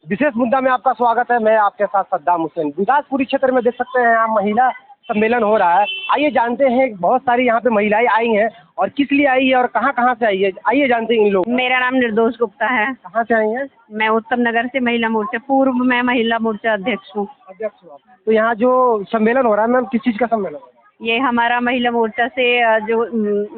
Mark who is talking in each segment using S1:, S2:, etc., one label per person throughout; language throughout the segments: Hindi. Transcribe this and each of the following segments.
S1: विशेष मुद्दा में आपका स्वागत है। मैं आपके साथ सद्दाम हुसैन। गुरदासपुरी क्षेत्र में देख सकते हैं यहाँ महिला सम्मेलन हो रहा है। आइए जानते हैं, बहुत सारी यहाँ पे महिलाएं आई हैं और किस लिए आई है और कहाँ कहाँ से आई है, आइए जानते हैं इन लोग।
S2: मेरा नाम निर्दोष गुप्ता है।
S1: कहाँ से आई हैं?
S2: मैं उत्तम नगर से महिला मोर्चा, पूर्व में महिला मोर्चा अध्यक्ष हूँ।
S1: अध्यक्ष हो आप। तो यहाँ जो सम्मेलन हो रहा है मैम, किस चीज़ का सम्मेलन हो रहा है?
S2: ये हमारा महिला मोर्चा से जो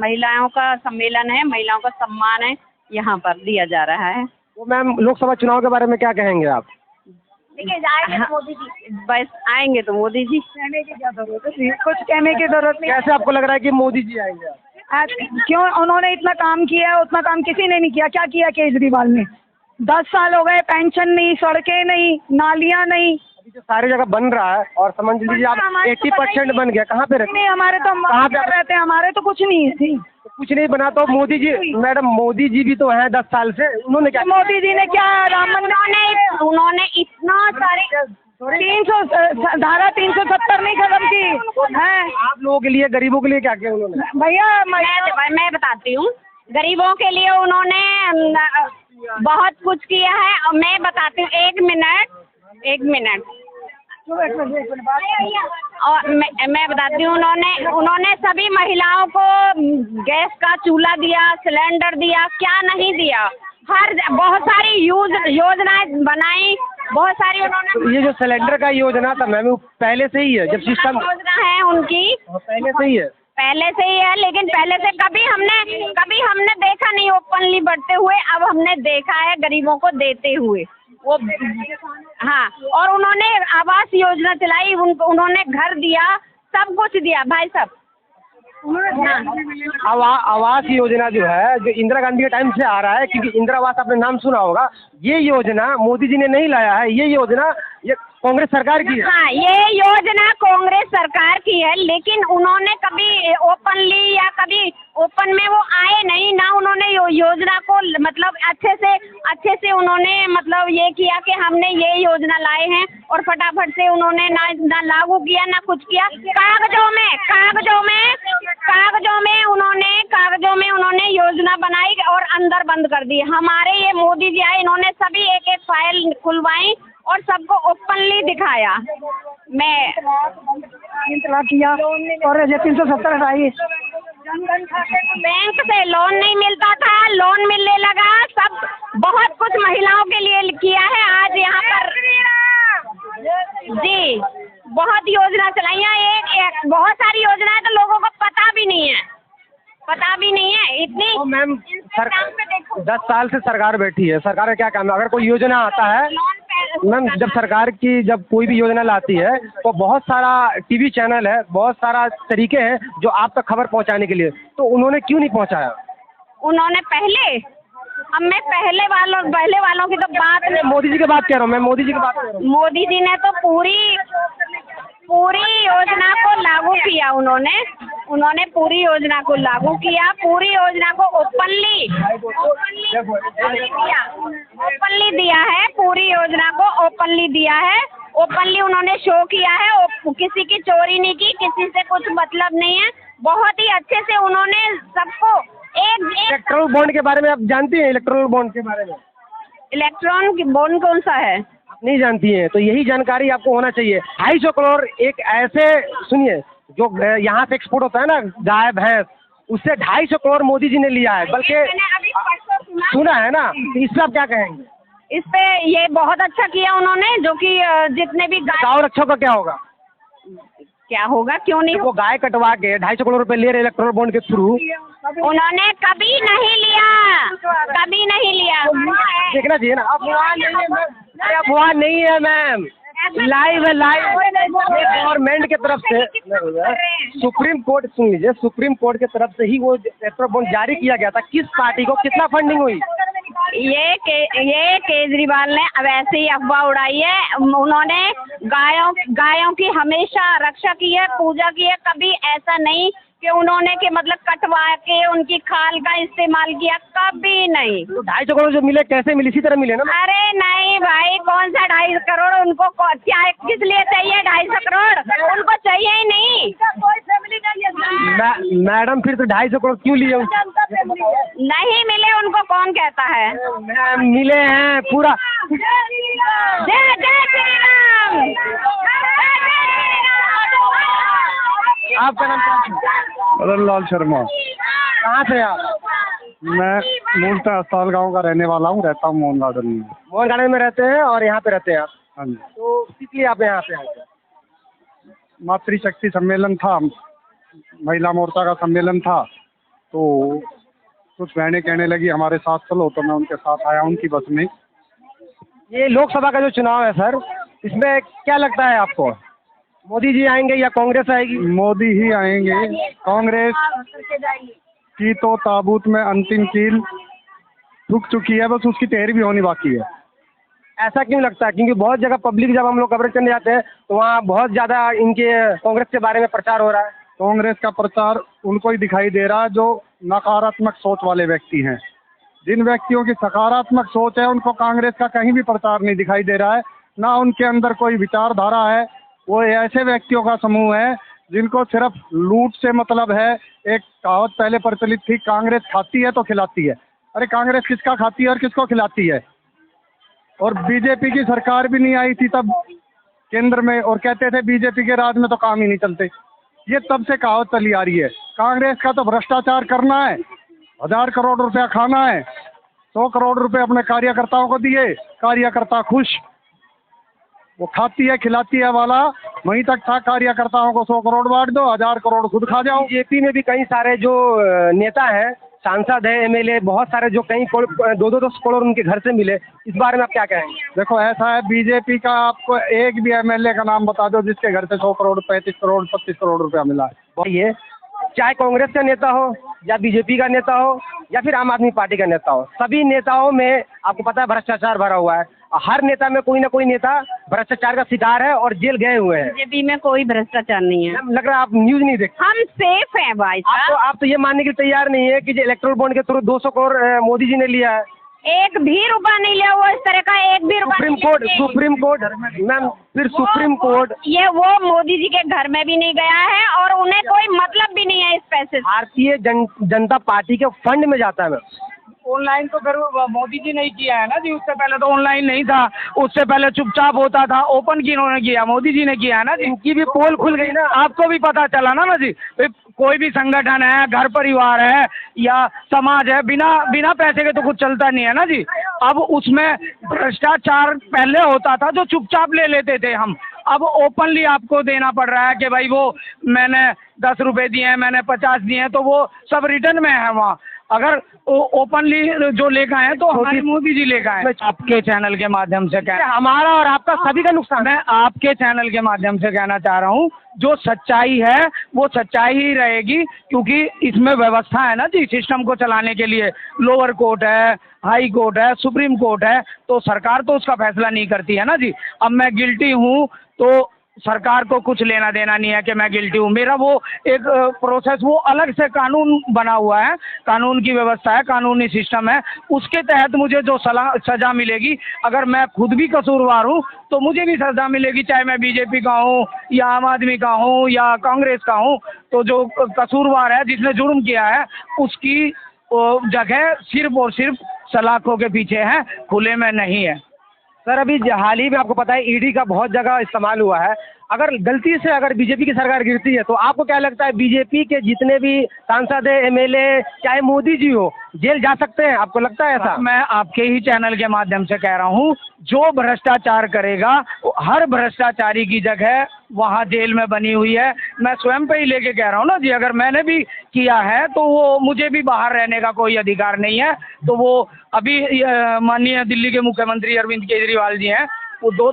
S2: महिलाओं का सम्मेलन है, महिलाओं का सम्मान है, यहाँ पर दिया जा रहा है।
S1: तो मैम लोकसभा चुनाव के बारे में क्या कहेंगे आप?
S2: देखिए जाएंगे तो मोदी जी, बस आएंगे तो मोदी जी। कहने की क्या जरूरत है, कुछ कहने की जरूरत नहीं।
S1: कैसे आपको लग रहा है कि मोदी जी आएंगे?
S3: क्यों? उन्होंने इतना काम किया है, उतना काम किसी ने नहीं किया। क्या किया केजरीवाल ने? 10 साल हो गए, पेंशन नहीं, सड़कें नहीं, नालियाँ नहीं।
S1: अभी जो सारी जगह बन रहा है और समझ लीजिए आप 80% बन गया। कहाँ पे रहते?
S3: नहीं, हमारे तो
S1: कहाँ पे
S3: रहते हैं, हमारे तो कुछ नहीं है जी।
S1: तो कुछ नहीं बना तो मोदी जी, मैडम मोदी जी भी तो हैं 10 साल से, उन्होंने क्या?
S3: मोदी जी ने क्या राम मंदिर,
S2: उन्होंने इतना सारे
S3: 300 धारा 370 नहीं खत्म की है।
S1: आप लोगों के लिए, गरीबों के लिए क्या किया उन्होंने?
S3: भैया
S2: मैं बताती हूँ, गरीबों के लिए उन्होंने बहुत कुछ किया है। और मैं बताती हूँ, एक मिनट और मैं बताती हूँ, उन्होंने सभी महिलाओं को गैस का चूल्हा दिया, सिलेंडर दिया, क्या नहीं दिया। हर बहुत सारी योजनाएं बनाई, बहुत सारी उन्होंने।
S1: ये जो सिलेंडर का योजना था मैम, पहले से ही है जब सिस्टम
S2: योजना है उनकी,
S1: पहले से ही है।
S2: लेकिन पहले से कभी हमने देखा नहीं ओपनली बढ़ते हुए। अब हमने देखा है गरीबों को देते हुए वो। हाँ, और उन्होंने आवास योजना चलाई, उन्होंने घर दिया, सब कुछ दिया भाई साहब।
S1: आवास योजना जो है, जो इंदिरा गांधी के टाइम से आ रहा है, क्योंकि इंदिरा आवास आपने नाम सुना होगा। ये योजना मोदी जी ने नहीं लाया है, ये योजना ये कांग्रेस सरकार की है।
S2: हाँ, ये योजना कांग्रेस सरकार की है, लेकिन उन्होंने कभी ओपनली या कभी ओपन में वो आए नहीं ना। उन्होंने योजना को मतलब अच्छे से उन्होंने मतलब ये किया कि हमने ये योजना लाए हैं, और फटाफट से उन्होंने ना लागू किया ना कुछ किया। कागजों में उन्होंने योजना बनाई और अंदर बंद कर दी। हमारे ये मोदी जी आए, इन्होंने सभी एक फाइल खुलवाई और सबको ओपनली दिखाया। मैं
S3: किया और 370 हटाई।
S2: बैंक से लोन नहीं मिलता था, लोन मिलने लगा। सब बहुत कुछ महिलाओं के लिए किया है। आज यहाँ पर जी बहुत योजना चलाई है, एक बहुत सारी योजना है, तो लोगों को पता भी नहीं है इतनी।
S1: तो मैम 10 साल से सरकार बैठी है, सरकार का क्या काम है? अगर कोई योजना आता है मैम, जब कोई भी योजना लाती है तो बहुत सारा टीवी चैनल है, बहुत सारा तरीके हैं जो आप तक खबर पहुंचाने के लिए, तो उन्होंने क्यों नहीं पहुंचाया?
S2: उन्होंने मैं पहले वालों की तो बात नहीं,
S1: मोदी जी की बात कह रहा हूँ मैं, मोदी जी की बात कर रहा हूँ।
S2: मोदी जी ने तो पूरी योजना को लागू किया। उन्होंने पूरी योजना को लागू किया, पूरी योजना को ओपनली दिया है। पूरी योजना को ओपनली दिया है, ओपनली उन्होंने शो किया है। किसी की चोरी नहीं की, किसी से कुछ मतलब नहीं है। बहुत ही अच्छे से उन्होंने सबको
S1: इलेक्ट्रल बॉन्ड के बारे में आप जानती हैं? इलेक्ट्रल बॉन्ड के बारे में,
S2: इलेक्ट्रॉन बॉन्ड कौन सा है?
S1: नहीं जानती हैं? तो यही जानकारी आपको होना चाहिए। 250 करोड़ एक ऐसे, सुनिए, जो यहाँ से एक्सपोर्ट होता है ना, गाय भैंस, उससे 250 करोड़ मोदी जी ने लिया है। बल्कि सुना है ना, इस पर आप क्या कहेंगे?
S2: इस पे ये बहुत अच्छा किया उन्होंने, जो कि जितने भी
S1: गाय रक्षों का क्या होगा?
S2: क्यों नहीं?
S1: वो गाय कटवा के 250 करोड़ रुपए ले रहे इलेक्ट्रल बॉन्ड के थ्रू।
S2: उन्होंने कभी नहीं लिया।
S1: देखना चाहिए ना। अफवाह नहीं है मैम, लाइव है, गवर्नमेंट की तरफ से। सुप्रीम कोर्ट, सुन लीजिए, सुप्रीम कोर्ट की तरफ से ही वो इलेक्ट्रल बॉन्ड जारी किया गया था। किस पार्टी को कितना फंडिंग हुई?
S2: ये केजरीवाल ने अब ऐसे ही अफवाह उड़ाई है। उन्होंने गायों की हमेशा रक्षा की है, पूजा की है। कभी ऐसा नहीं कि उन्होंने मतलब कटवा के उनकी खाल का इस्तेमाल किया, कभी नहीं।
S1: तो 250 करोड़ जो मिले, कैसे मिले? इसी तरह मिले ना?
S2: अरे नहीं भाई, कौन सा 250 करोड़? उनको क्या, किस लिए चाहिए 250 करोड़? उनको चाहिए ही नहीं।
S1: मैडम फिर तो 250 करोड़ क्यों लिए?
S2: नहीं मिले उनको, कौन कहता है?
S1: मैम मिले हैं,
S2: जय जय श्री राम।
S1: आपका नाम क्या है?
S4: मदन लाल शर्मा।
S1: कहाँ से आप?
S4: मैं मूलतः अस्ताल गांव का रहने वाला हूँ, रहता हूँ मोहन गार्डन में।
S1: मोहन गार्डन में रहते हैं और यहाँ पे रहते हैं आप?
S4: हाँ जी।
S1: तो इसलिए आप यहाँ पे आए थे?
S4: मातृशक्ति सम्मेलन था, महिला मोर्चा का सम्मेलन था, तो कुछ बहनें कहने लगी हमारे साथ चलो, तो मैं उनके साथ आया उनकी बस में।
S1: ये लोकसभा का जो चुनाव है सर, इसमें क्या लगता है आपको, मोदी जी आएंगे या कांग्रेस आएगी?
S4: मोदी ही आएंगे। कांग्रेस की तो ताबूत में अंतिम कील रुक चुकी है, बस उसकी तैयारी भी होनी बाकी है।
S1: ऐसा क्यों लगता है? क्योंकि बहुत जगह पब्लिक जब हम लोग कवरेज करने जाते हैं तो वहाँ बहुत ज़्यादा इनके कांग्रेस के बारे में प्रचार हो रहा है।
S4: कांग्रेस का प्रचार उनको ही दिखाई दे रहा है जो नकारात्मक सोच वाले व्यक्ति हैं। जिन व्यक्तियों की सकारात्मक सोच है उनको कांग्रेस का कहीं भी प्रचार नहीं दिखाई दे रहा है, ना उनके अंदर कोई विचारधारा है। वो ऐसे व्यक्तियों का समूह है जिनको सिर्फ लूट से मतलब है। एक कहावत पहले प्रचलित थी, कांग्रेस खाती है तो खिलाती है। अरे कांग्रेस किसका खाती है और किसको खिलाती है? और बीजेपी की सरकार भी नहीं आई थी तब केंद्र में, और कहते थे बीजेपी के राज में तो काम ही नहीं चलते। ये तब से कहावत चली आ रही है। कांग्रेस का तो भ्रष्टाचार करना है, 1000 करोड़ रुपया खाना है, 100 करोड़ रुपए अपने कार्यकर्ताओं को दिए, कार्यकर्ता खुश। वो खाती है खिलाती है वाला वहीं तक था, कार्यकर्ताओं को 100 करोड़ बांट दो, 1000 करोड़ खुद खा जाओ।
S1: बीजेपी में भी कई सारे जो नेता हैं, सांसद है, एमएलए, बहुत सारे जो कई 2-2 करोड़ उनके घर से मिले, इस बारे में आप क्या कहेंगे?
S4: देखो ऐसा है, बीजेपी का आपको एक भी एमएलए का नाम बता दो जिसके घर से 100 करोड़, 35 करोड़, 25 करोड़ रुपया मिला है।
S1: ये चाहे कांग्रेस का नेता हो या बीजेपी का नेता हो या फिर आम आदमी पार्टी का नेता हो, सभी नेताओं में आपको पता है भ्रष्टाचार भरा हुआ है। हर नेता में कोई ना कोई नेता भ्रष्टाचार का शिकार है और जेल गए हुए हैं।
S2: बीजेपी में कोई भ्रष्टाचार नहीं है।
S1: लग रहा है आप न्यूज नहीं देखते।
S2: हम सेफ हैं भाई साहब।
S1: आप तो ये मानने के लिए तैयार नहीं है कि जो इलेक्ट्रल बॉन्ड के थ्रू 200 करोड़ मोदी जी ने लिया है।
S2: एक भी रुपया नहीं लिया हुआ, इस तरह का एक भी रुपया।
S1: सुप्रीम कोर्ट मैम, फिर सुप्रीम कोर्ट
S2: ये वो मोदी जी के घर में भी नहीं गया है और उन्हें कोई मतलब भी नहीं है इस पैसे से।
S1: भारतीय जनता पार्टी के फंड में जाता है मैम।
S5: ऑनलाइन तो फिर मोदी जी ने ही किया है ना जी। उससे पहले तो ऑनलाइन नहीं था, उससे पहले चुपचाप होता था। ओपन किन्होंने किया? मोदी जी ने किया है ना जी।
S1: इनकी भी पोल खुल गई ना,
S5: आपको भी पता चला ना जी। कोई भी संगठन है, घर परिवार है या समाज है, बिना पैसे के तो कुछ चलता नहीं है ना जी। अब उसमें भ्रष्टाचार पहले होता था जो चुपचाप ले लेते थे हम, अब ओपनली आपको देना पड़ रहा है कि भाई वो मैंने 10 रुपए दिए हैं, मैंने 50 दिए हैं, तो वो सब रिटर्न में है वहाँ। अगर ओपनली जो लेकर आए तो हमारे मोदी जी लेकर आए। आपके चैनल के माध्यम से
S1: हमारा और आपका सभी का नुकसान।
S5: मैं आपके चैनल के माध्यम से कहना चाह रहा हूँ, जो सच्चाई है वो सच्चाई ही रहेगी, क्योंकि इसमें व्यवस्था है ना जी सिस्टम को चलाने के लिए। लोअर कोर्ट है, हाई कोर्ट है, सुप्रीम कोर्ट है, तो सरकार तो उसका फैसला नहीं करती है ना जी। अब मैं गिल्टी हूँ तो सरकार को कुछ लेना देना नहीं है कि मैं गिल्टी हूँ। मेरा वो एक प्रोसेस, वो अलग से कानून बना हुआ है, कानून की व्यवस्था है, कानूनी सिस्टम है, उसके तहत मुझे जो सज़ा मिलेगी, अगर मैं खुद भी कसूरवार हूँ तो मुझे भी सज़ा मिलेगी, चाहे मैं बीजेपी का हूँ या आम आदमी का हूँ या कांग्रेस का हूँ। तो जो कसूरवार है, जिसने जुर्म किया है, उसकी जगह सिर्फ और सिर्फ सलाखों के पीछे है, खुले में नहीं है।
S1: सर अभी हाल ही में आपको पता है ईडी का बहुत जगह इस्तेमाल हुआ है। अगर गलती से अगर बीजेपी की सरकार गिरती है तो आपको क्या लगता है बीजेपी के जितने भी सांसद है, एमएलए, चाहे मोदी जी हो, जेल जा सकते हैं? आपको लगता है ऐसा?
S5: मैं आपके ही चैनल के माध्यम से कह रहा हूँ, जो भ्रष्टाचार करेगा, हर भ्रष्टाचारी की जगह वहाँ जेल में बनी हुई है। मैं स्वयं पे ही लेके कह रहा हूँ ना जी, अगर मैंने भी किया है तो वो मुझे भी बाहर रहने का कोई अधिकार नहीं है। तो वो अभी माननीय दिल्ली के मुख्यमंत्री अरविंद केजरीवाल जी हैं, वो 2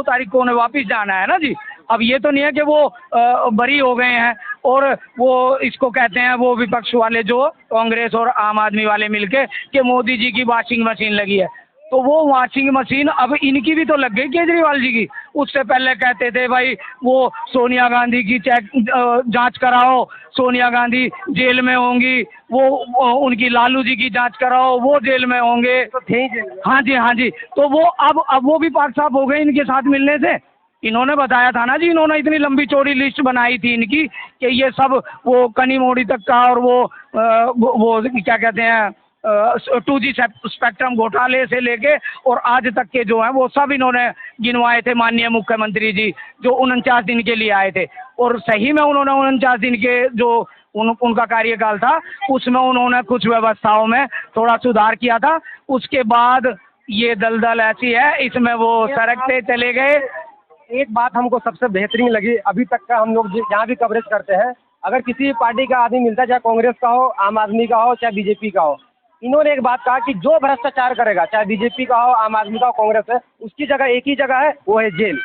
S5: तारीख को उन्हें वापस जाना है ना जी। अब ये तो नहीं है कि वो बरी हो गए हैं और वो इसको कहते हैं वो विपक्ष वाले जो कांग्रेस और आम आदमी वाले मिलके कि मोदी जी की वॉशिंग मशीन लगी है, तो वो वॉशिंग मशीन अब इनकी भी तो लग गई केजरीवाल जी की। उससे पहले कहते थे भाई वो सोनिया गांधी की जांच कराओ, सोनिया गांधी जेल में होंगी, वो उनकी लालू जी की जांच कराओ, वो जेल में होंगे।
S1: तो ठीक है।
S5: हाँ जी। तो वो अब वो भी पाक साफ हो गए इनके साथ मिलने से। इन्होंने बताया था ना जी, इन्होंने इतनी लंबी चौड़ी लिस्ट बनाई थी इनकी कि ये सब वो कनी मोड़ी तक का और वो क्या कहते हैं 2G स्पेक्ट्रम घोटाले से लेके और आज तक के जो हैं वो सब इन्होंने गिनवाए थे माननीय मुख्यमंत्री जी, जो 49 दिन के लिए आए थे। और सही में उन्होंने 49 दिन के जो उनका कार्यकाल था उसमें उन्होंने कुछ व्यवस्थाओं में थोड़ा सुधार किया था। उसके बाद ये दलदल ऐसी है, इसमें वो सरकते चले गए।
S1: एक बात हमको सबसे बेहतरीन लगी अभी तक का, हम लोग जहाँ भी कवरेज करते हैं, अगर किसी पार्टी का आदमी मिलता है, चाहे कांग्रेस का हो, आम आदमी का हो, चाहे बीजेपी का हो, इन्होंने एक बात कहा कि जो भ्रष्टाचार करेगा, चाहे बीजेपी का हो, आम आदमी का हो, कांग्रेस है, उसकी जगह एक ही जगह है, वो है जेल।